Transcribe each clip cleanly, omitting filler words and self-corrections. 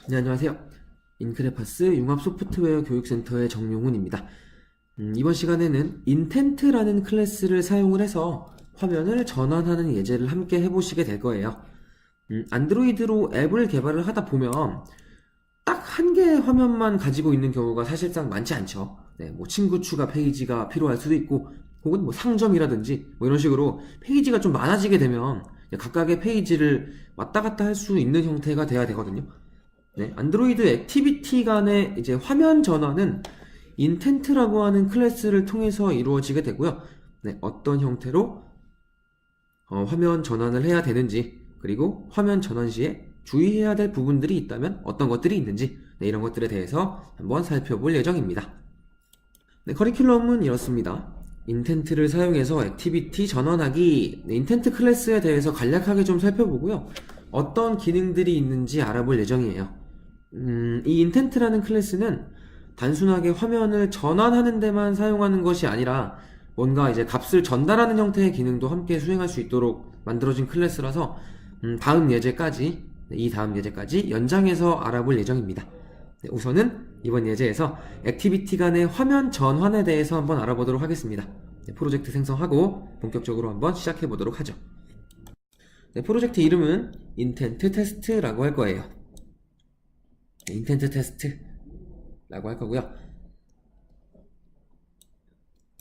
네, 안녕하세요. 인크레파스 융합소프트웨어 교육센터의 정용훈입니다. 이번 시간에는 인텐트라는 클래스를 사용을 해서 화면을 전환하는 예제를 함께 해보시게 될 거예요. 안드로이드로 앱을 개발을 하다 보면 딱 한 개의 화면만 가지고 있는 경우가 사실상 많지 않죠. 네, 뭐 친구 추가 페이지가 필요할 수도 있고, 혹은 뭐 상점이라든지 뭐 이런 식으로 페이지가 좀 많아지게 되면 각각의 페이지를 왔다 갔다 할 수 있는 형태가 돼야 되거든요. 네, 안드로이드 액티비티 간의 이제 화면 전환은 인텐트라고 하는 클래스를 통해서 이루어지게 되고요. 네, 어떤 형태로 화면 전환을 해야 되는지, 그리고 화면 전환 시에 주의해야 될 부분들이 있다면 어떤 것들이 있는지, 네, 이런 것들에 대해서 한번 살펴볼 예정입니다. 네, 커리큘럼은 이렇습니다. 인텐트를 사용해서 액티비티 전환하기. 네, 인텐트 클래스에 대해서 간략하게 좀 살펴보고요. 어떤 기능들이 있는지 알아볼 예정이에요. 이 인텐트라는 클래스는 단순하게 화면을 전환하는 데만 사용하는 것이 아니라 뭔가 이제 값을 전달하는 형태의 기능도 함께 수행할 수 있도록 만들어진 클래스라서 이 다음 예제까지 연장해서 알아볼 예정입니다. 네, 우선은 이번 예제에서 액티비티 간의 화면 전환에 대해서 한번 알아보도록 하겠습니다. 네, 프로젝트 생성하고 본격적으로 한번 시작해 보도록 하죠. 네, 프로젝트 이름은 인텐트 테스트라고 할 거예요. 인텐트 테스트라고 할 거고요.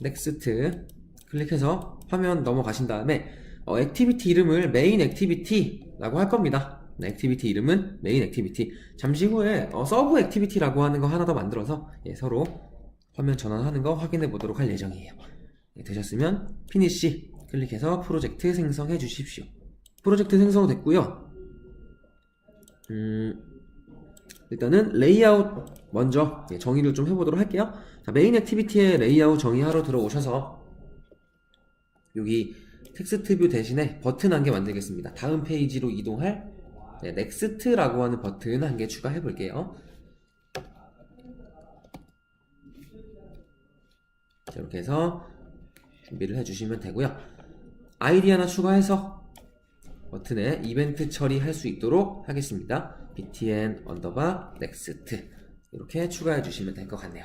넥스트 클릭해서 화면 넘어가신 다음에 액티비티 이름을 메인 액티비티라고 할 겁니다. 네, 액티비티 이름은 메인 액티비티. 잠시 후에 서브 액티비티라고 하는 거 하나 더 만들어서 서로 화면 전환하는 거 확인해 보도록 할 예정이에요. 네, 되셨으면 피니시 클릭해서 프로젝트 생성해 주십시오. 프로젝트 생성됐고요. 일단은 레이아웃 먼저 정의를 좀 해보도록 할게요. 자, 메인 액티비티의 레이아웃 정의하러 들어오셔서 여기 텍스트 뷰 대신에 버튼 한 개 만들겠습니다. 다음 페이지로 이동할 넥스트라고 하는 버튼 한 개 추가해 볼게요. 이렇게 해서 준비를 해주시면 되고요. 아이디 하나 추가해서 버튼에 이벤트 처리할 수 있도록 하겠습니다. btn next 이렇게 추가해 주시면 될 것 같네요.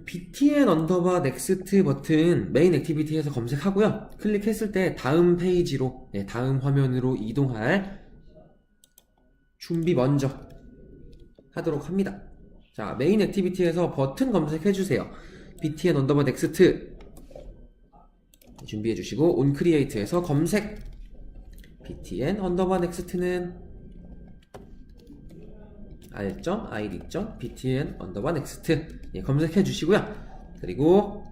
btn next 버튼 메인 액티비티에서 검색하고요. 클릭했을 때 다음 페이지로, 다음 화면으로 이동할 준비 먼저 하도록 합니다. 자, 메인 액티비티에서 버튼 검색해 주세요. btn next 준비해 주시고 on create에서 검색 btn next는 r.id.btn next 검색해 주시고요. 그리고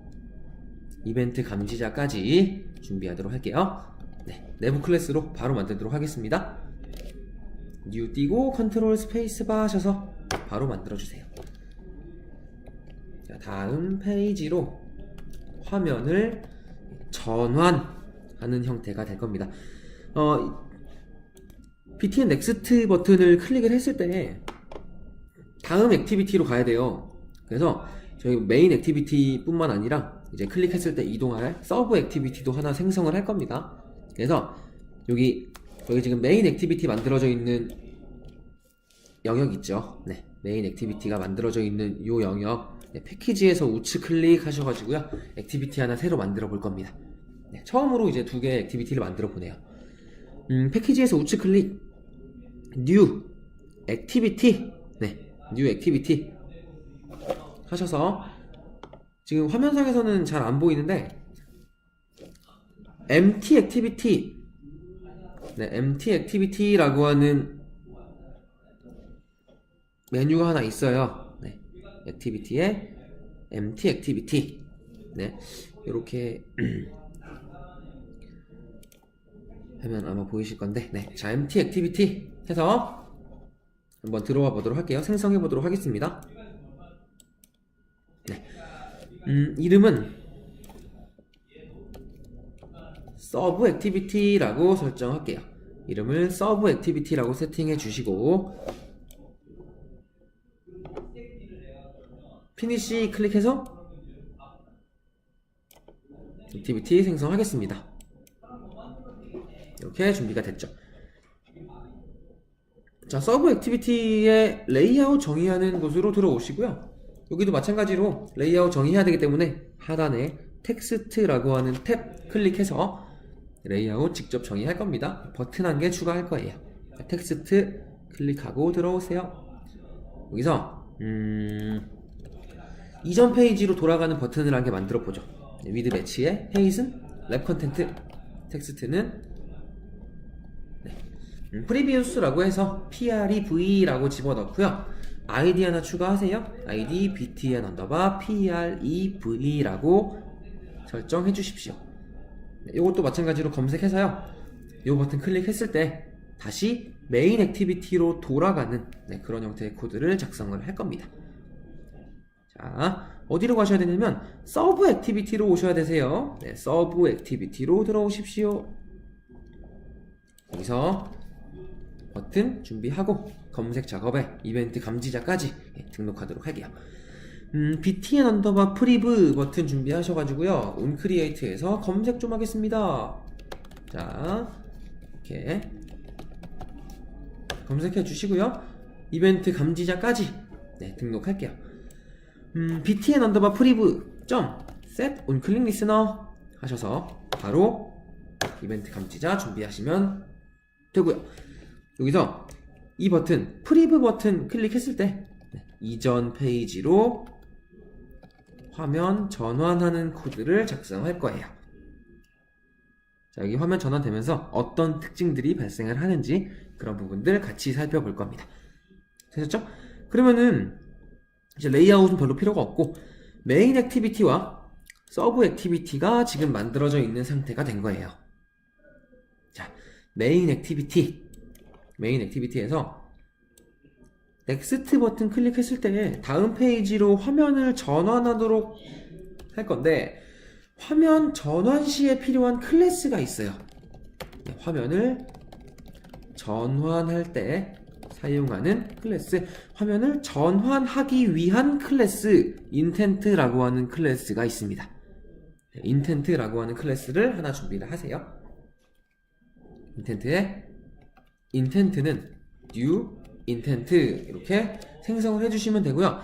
이벤트 감지자까지 준비하도록 할게요. 네, 내부 클래스로 바로 만들도록 하겠습니다. 뉴 띄고 컨트롤 스페이스바 하셔서 바로 만들어 주세요. 자, 다음 페이지로 화면을 전환하는 형태가 될 겁니다. btn next 버튼을 클릭을 했을 때 다음 액티비티로 가야 돼요. 그래서 저희 메인 액티비티 뿐만 아니라 이제 클릭했을 때 이동할 서브 액티비티도 하나 생성을 할 겁니다. 그래서 여기 지금 메인 액티비티 만들어져 있는 영역 있죠. 네, 메인 액티비티가 만들어져 있는 이 영역 패키지에서 우측 클릭하셔가지고요. 액티비티 하나 새로 만들어 볼 겁니다. 네, 처음으로 이제 두 개의 액티비티를 만들어 보네요. 패키지에서 우측 클릭 뉴 액티비티 뉴 액티비티 하셔서 지금 화면상에서는 잘 안 보이는데 empty activity라고 하는 메뉴가 하나 있어요. 네, 액티비티에 empty activity 이렇게 하면 아마 보이실 건데 자, empty activity 해서 한번 들어와 보도록 할게요. 생성해 보도록 하겠습니다. 이름은 서브 액티비티라고 설정할게요. 이름을 서브 액티비티라고 세팅해 주시고 피니시 클릭해서 액티비티 생성하겠습니다. 이렇게 준비가 됐죠. 자, 서브 액티비티의 레이아웃 정의하는 곳으로 들어오시고요. 여기도 마찬가지로 레이아웃 정의해야 되기 때문에 하단에 텍스트라고 하는 탭 클릭해서 레이아웃 직접 정의할 겁니다. 버튼 한 개 추가할 거예요. 자, 텍스트 클릭하고 들어오세요. 여기서 이전 페이지로 돌아가는 버튼을 한 개 만들어 보죠. 위드 매치에 헤이슨 랩 컨텐트 텍스트는 프리비우스라고 해서 PREV라고 집어넣고요. 아이디 하나 추가하세요. 아이디 btn_ PREV라고 설정해 주십시오. 이것도 마찬가지로 검색해서요. 이 버튼 클릭했을 때 다시 메인 액티비티로 돌아가는 그런 형태의 코드를 작성을 할 겁니다. 자, 어디로 가셔야 되냐면 서브 액티비티로 오셔야 되세요. 서브 액티비티로 들어오십시오. 여기서 버튼 준비하고 검색 작업에 이벤트 감지자까지 등록하도록 할게요. btn_ priv 버튼 준비하셔가지고요. onCreate에서 검색 좀 하겠습니다. 자, 이렇게 검색해 주시고요. 이벤트 감지자까지 등록할게요. btn_ priv set onClick listener 하셔서 바로 이벤트 감지자 준비하시면 되고요. 여기서 이 버튼 프리브 버튼 클릭했을 때 이전 페이지로 화면 전환하는 코드를 작성할 거예요. 자, 여기 화면 전환되면서 어떤 특징들이 발생을 하는지 그런 부분들 같이 살펴볼 겁니다. 되셨죠? 그러면은 이제 레이아웃은 별로 필요가 없고 메인 액티비티와 서브 액티비티가 지금 만들어져 있는 상태가 된 거예요. 자, 메인 액티비티에서 넥스트 버튼 클릭했을 때 다음 페이지로 화면을 전환하도록 할 건데 화면 전환 시에 필요한 클래스가 있어요. 화면을 전환할 때 사용하는 클래스, 화면을 전환하기 위한 클래스 intent라고 하는 클래스가 있습니다. intent라고 하는 클래스를 하나 준비를 하세요. intent는 new intent 이렇게 생성을 해주시면 되고요.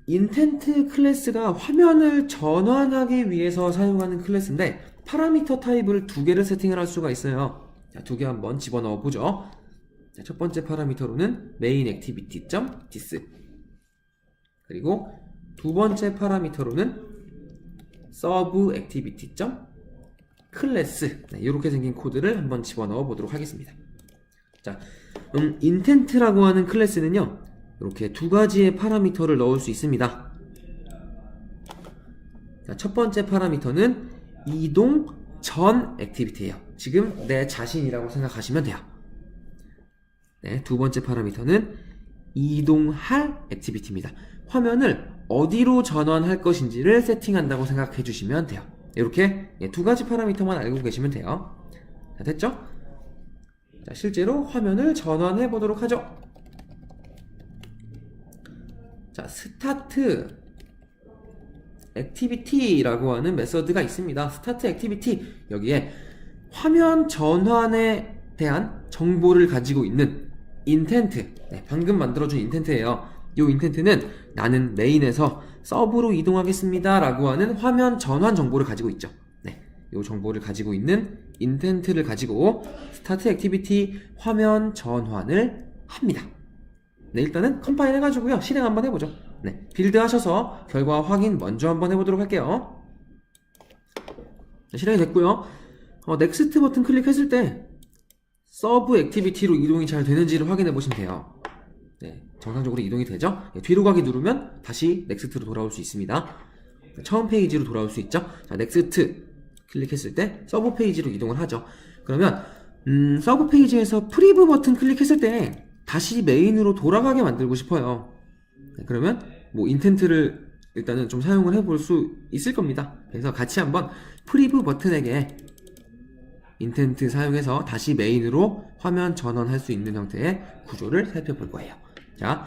intent 클래스가 화면을 전환하기 위해서 사용하는 클래스인데 파라미터 타입을 두 개를 세팅을 할 수가 있어요. 자, 두 개 한번 집어넣어 보죠. 자, 첫 번째 파라미터로는 main activity.this 그리고 두 번째 파라미터로는 sub activity.class 이렇게 생긴 코드를 한번 집어넣어 보도록 하겠습니다. 자, intent라고 하는 클래스는요, 이렇게 두 가지의 파라미터를 넣을 수 있습니다. 자, 첫 번째 파라미터는 이동 전 액티비티예요. 지금 내 자신이라고 생각하시면 돼요. 네, 두 번째 파라미터는 이동할 액티비티입니다. 화면을 어디로 전환할 것인지를 세팅한다고 생각해 주시면 돼요. 이렇게 두 가지 파라미터만 알고 계시면 돼요. 자, 됐죠? 자, 실제로 화면을 전환해 보도록 하죠. 자, 스타트 액티비티라고 하는 메서드가 있습니다. 스타트 액티비티, 여기에 화면 전환에 대한 정보를 가지고 있는 인텐트, 방금 만들어준 인텐트예요. 이 인텐트는 나는 메인에서 서브로 이동하겠습니다 라고 하는 화면 전환 정보를 가지고 있죠. 이 정보를 가지고 있는 인텐트를 가지고 스타트 액티비티 화면 전환을 합니다. 일단은 컴파일 해가지고요, 실행 한번 해보죠. 빌드 하셔서 결과 확인 먼저 한번 해보도록 할게요. 실행이 됐고요. 넥스트 버튼 클릭했을 때 서브 액티비티로 이동이 잘 되는지를 확인해 보시면 돼요. 정상적으로 이동이 되죠? 뒤로 가기 누르면 다시 넥스트로 돌아올 수 있습니다. 처음 페이지로 돌아올 수 있죠? 자, 넥스트 클릭했을 때 서브 페이지로 이동을 하죠. 그러면 서브 페이지에서 프리브 버튼 클릭했을 때 다시 메인으로 돌아가게 만들고 싶어요. 그러면 뭐 인텐트를 일단은 좀 사용을 해볼 수 있을 겁니다. 그래서 같이 한번 프리브 버튼에게 인텐트 사용해서 다시 메인으로 화면 전환할 수 있는 형태의 구조를 살펴볼 거예요. 자,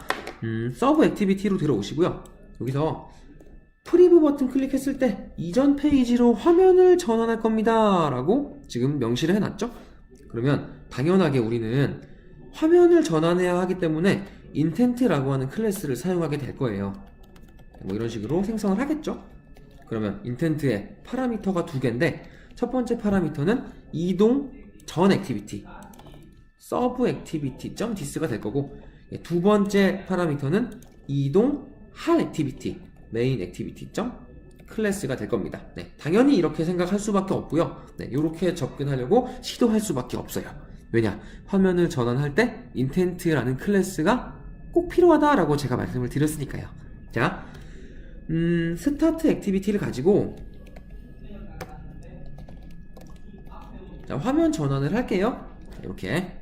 서브 액티비티로 들어오시고요. 여기서 프리브 버튼 클릭했을 때 이전 페이지로 화면을 전환할 겁니다 라고 지금 명시를 해놨죠. 그러면 당연하게 우리는 화면을 전환해야 하기 때문에 intent라고 하는 클래스를 사용하게 될 거예요. 뭐 이런 식으로 생성을 하겠죠. 그러면 intent의 파라미터가 두 개인데, 첫 번째 파라미터는 이동 전 액티비티 서브 액티비티.this가 될 거고, 두 번째 파라미터는 이동 할 액티비티 메인 액티비티 클래스가 될 겁니다. 네, 당연히 이렇게 생각할 수밖에 없고요. 네, 이렇게 접근하려고 시도할 수밖에 없어요. 왜냐? 화면을 전환할 때 intent라는 클래스가 꼭 필요하다라고 제가 말씀을 드렸으니까요. 자, 스타트 액티비티를 가지고 자, 화면 전환을 할게요. 이렇게.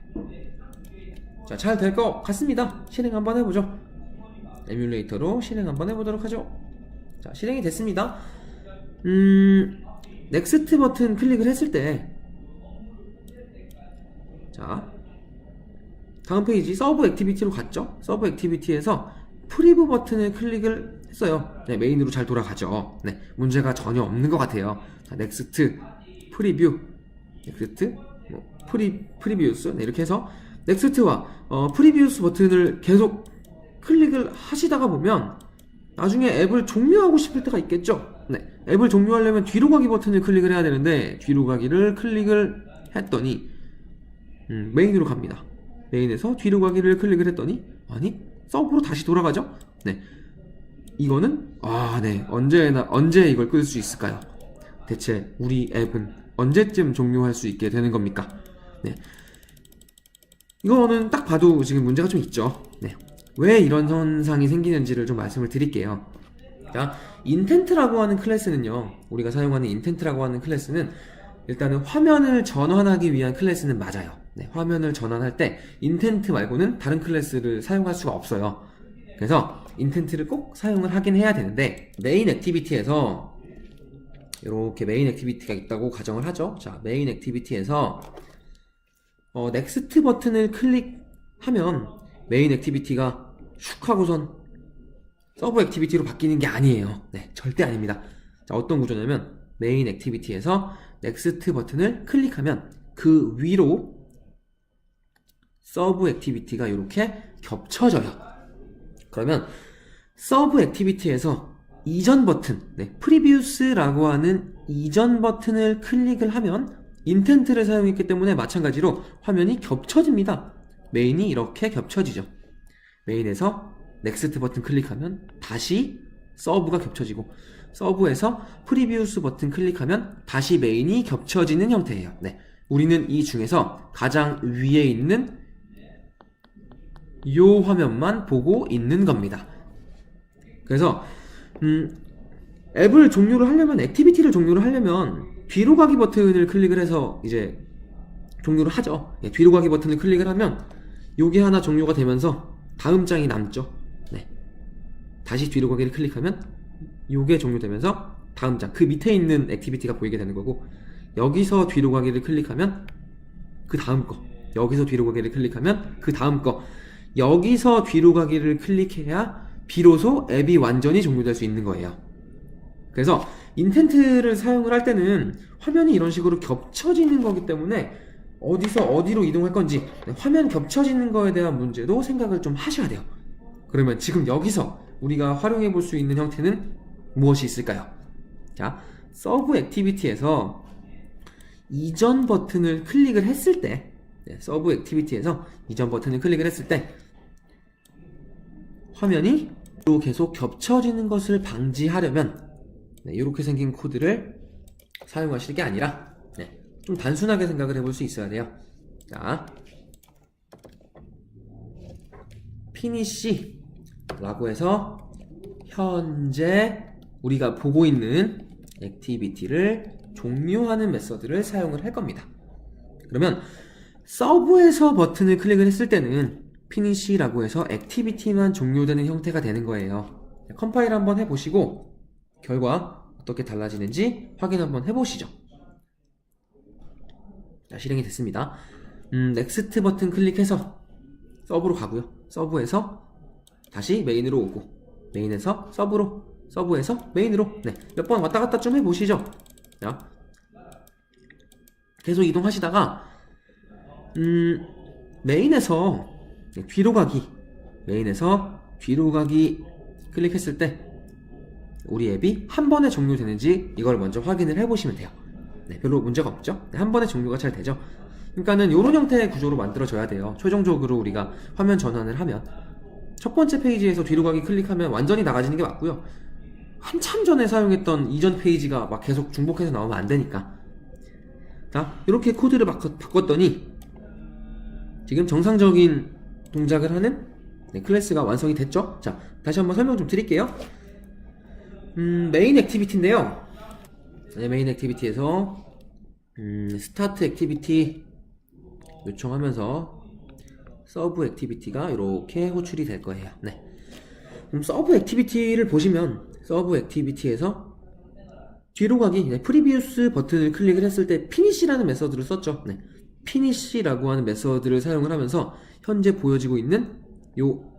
자, 잘 될 것 같습니다. 실행 한번 해보죠. 에뮬레이터로 실행 한번 해보도록 하죠. 자, 실행이 됐습니다. 넥스트 버튼 클릭을 했을 때, 자, 다음 페이지 서브 액티비티로 갔죠. 서브 액티비티에서 프리뷰 버튼을 클릭을 했어요. 네, 메인으로 잘 돌아가죠. 네, 문제가 전혀 없는 것 같아요. 자, 넥스트, 프리뷰, 넥스트, 프리뷰스, 네, 이렇게 해서 넥스트와 프리뷰스 버튼을 계속 클릭을 하시다가 보면 나중에 앱을 종료하고 싶을 때가 있겠죠. 네, 앱을 종료하려면 뒤로 가기 버튼을 클릭을 해야 되는데, 뒤로 가기를 클릭을 했더니 메인으로 갑니다. 메인에서 뒤로 가기를 클릭을 했더니, 아니, 서브로 다시 돌아가죠. 네, 이거는 네, 언제 이걸 끌 수 있을까요? 대체 우리 앱은 언제쯤 종료할 수 있게 되는 겁니까? 네, 이거는 딱 봐도 지금 문제가 좀 있죠. 네, 왜 이런 현상이 생기는지를 좀 말씀을 드릴게요. 자, intent라고 하는 클래스는요, 우리가 사용하는 intent라고 하는 클래스는 일단은 화면을 전환하기 위한 클래스는 맞아요. 네, 화면을 전환할 때 intent 말고는 다른 클래스를 사용할 수가 없어요. 그래서 intent를 꼭 사용을 하긴 해야 되는데, 메인 액티비티에서 이렇게 메인 액티비티가 있다고 가정을 하죠. 자, 메인 액티비티에서 넥스트 버튼을 클릭하면 메인 액티비티가 슉 하고선 서브 액티비티로 바뀌는 게 아니에요. 네, 절대 아닙니다. 자, 어떤 구조냐면 메인 액티비티에서 넥스트 버튼을 클릭하면 그 위로 서브 액티비티가 이렇게 겹쳐져요. 그러면 서브 액티비티에서 이전 버튼, 네, 프리비우스라고 하는 이전 버튼을 클릭을 하면 intent를 사용했기 때문에 마찬가지로 화면이 겹쳐집니다. 메인이 이렇게 겹쳐지죠. 메인에서 넥스트 버튼 클릭하면 다시 서브가 겹쳐지고, 서브에서 프리비우스 버튼 클릭하면 다시 메인이 겹쳐지는 형태예요. 네, 우리는 이 중에서 가장 위에 있는 이 화면만 보고 있는 겁니다. 그래서 앱을 종료를 하려면, 액티비티를 종료를 하려면 뒤로 가기 버튼을 클릭을 해서 이제 종료를 하죠. 네, 뒤로 가기 버튼을 클릭을 하면 요게 하나 종료가 되면서 다음 장이 남죠. 네, 다시 뒤로 가기를 클릭하면 요게 종료되면서 다음 장, 그 밑에 있는 액티비티가 보이게 되는 거고, 여기서 뒤로 가기를 클릭하면 그 다음 거, 여기서 뒤로 가기를 클릭하면 그 다음 거, 여기서 뒤로 가기를 클릭해야 비로소 앱이 완전히 종료될 수 있는 거예요. 그래서 intent를 사용을 할 때는 화면이 이런 식으로 겹쳐지는 거기 때문에 어디서 어디로 이동할 건지, 화면 겹쳐지는 거에 대한 문제도 생각을 좀 하셔야 돼요. 그러면 지금 여기서 우리가 활용해 볼 수 있는 형태는 무엇이 있을까요? 자, 서브 액티비티에서 이전 버튼을 클릭을 했을 때, 서브 액티비티에서 이전 버튼을 클릭을 했을 때 화면이 또 계속 겹쳐지는 것을 방지하려면 이렇게 생긴 코드를 사용하실 게 아니라 좀 단순하게 생각을 해볼 수 있어야 돼요. 자, finish 라고 해서 현재 우리가 보고 있는 액티비티를 종료하는 메서드를 사용을 할 겁니다. 그러면 서브에서 버튼을 클릭을 했을 때는 finish라고 해서 액티비티만 종료되는 형태가 되는 거예요. 컴파일 한번 해보시고 결과 어떻게 달라지는지 확인 한번 해보시죠. 자, 실행이 됐습니다. 넥스트 버튼 클릭해서 서브로 가고요. 서브에서 다시 메인으로 오고, 메인에서 서브로, 서브에서 메인으로, 네, 몇 번 왔다 갔다 좀 해보시죠. 자, 계속 이동하시다가 메인에서 뒤로 가기, 메인에서 뒤로 가기 클릭했을 때 우리 앱이 한 번에 종료되는지 이걸 먼저 확인을 해보시면 돼요. 네, 별로 문제가 없죠? 네, 한 번에 종료가 잘 되죠? 그러니까는 이런 형태의 구조로 만들어져야 돼요. 최종적으로 우리가 화면 전환을 하면 첫 번째 페이지에서 뒤로 가기 클릭하면 완전히 나가지는 게 맞고요. 한참 전에 사용했던 이전 페이지가 막 계속 중복해서 나오면 안 되니까. 자, 이렇게 코드를 바꿨더니 지금 정상적인 동작을 하는 클래스가 완성이 됐죠? 자, 다시 한번 설명 좀 드릴게요. 메인 액티비티인데요. 네, 메인 액티비티에서 스타트 액티비티 요청하면서 서브 액티비티가 이렇게 호출이 될 거예요. 네. 그럼 서브 액티비티를 보시면 서브 액티비티에서 뒤로 가기, 프리비우스 버튼을 클릭을 했을 때 피니시라는 메서드를 썼죠. 네. 피니시라고 하는 메서드를 사용을 하면서 현재 보여지고 있는 요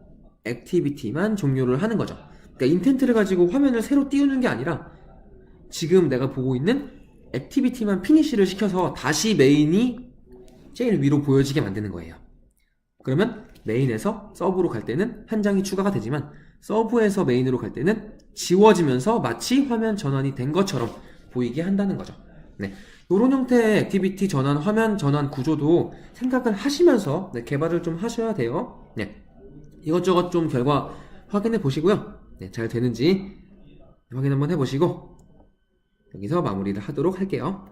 액티비티만 종료를 하는 거죠. 그러니까 인텐트를 가지고 화면을 새로 띄우는 게 아니라 지금 내가 보고 있는 액티비티만 피니시를 시켜서 다시 메인이 제일 위로 보여지게 만드는 거예요. 그러면 메인에서 서브로 갈 때는 한 장이 추가가 되지만 서브에서 메인으로 갈 때는 지워지면서 마치 화면 전환이 된 것처럼 보이게 한다는 거죠. 네. 이런 형태의 액티비티 전환, 화면 전환 구조도 생각을 하시면서 개발을 좀 하셔야 돼요. 네. 이것저것 좀 결과 확인해 보시고요. 네, 잘 되는지 확인 한번 해보시고 여기서 마무리를 하도록 할게요.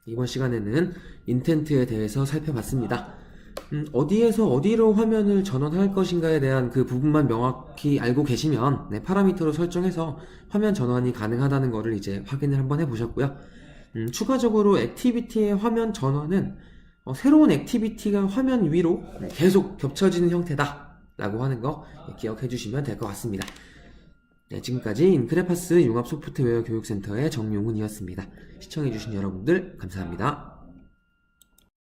이번 시간에는 인텐트에 대해서 살펴봤습니다. 어디에서 어디로 화면을 전환할 것인가에 대한 그 부분만 명확히 알고 계시면 파라미터로 설정해서 화면 전환이 가능하다는 것을 이제 확인을 한번 해보셨고요. 추가적으로 액티비티의 화면 전환은 새로운 액티비티가 화면 위로 계속 겹쳐지는 형태다 라고 하는 거 기억해 주시면 될 것 같습니다. 네, 지금까지 인크레파스 융합 소프트웨어 교육센터의 정용훈이었습니다. 시청해 주신 여러분들 감사합니다.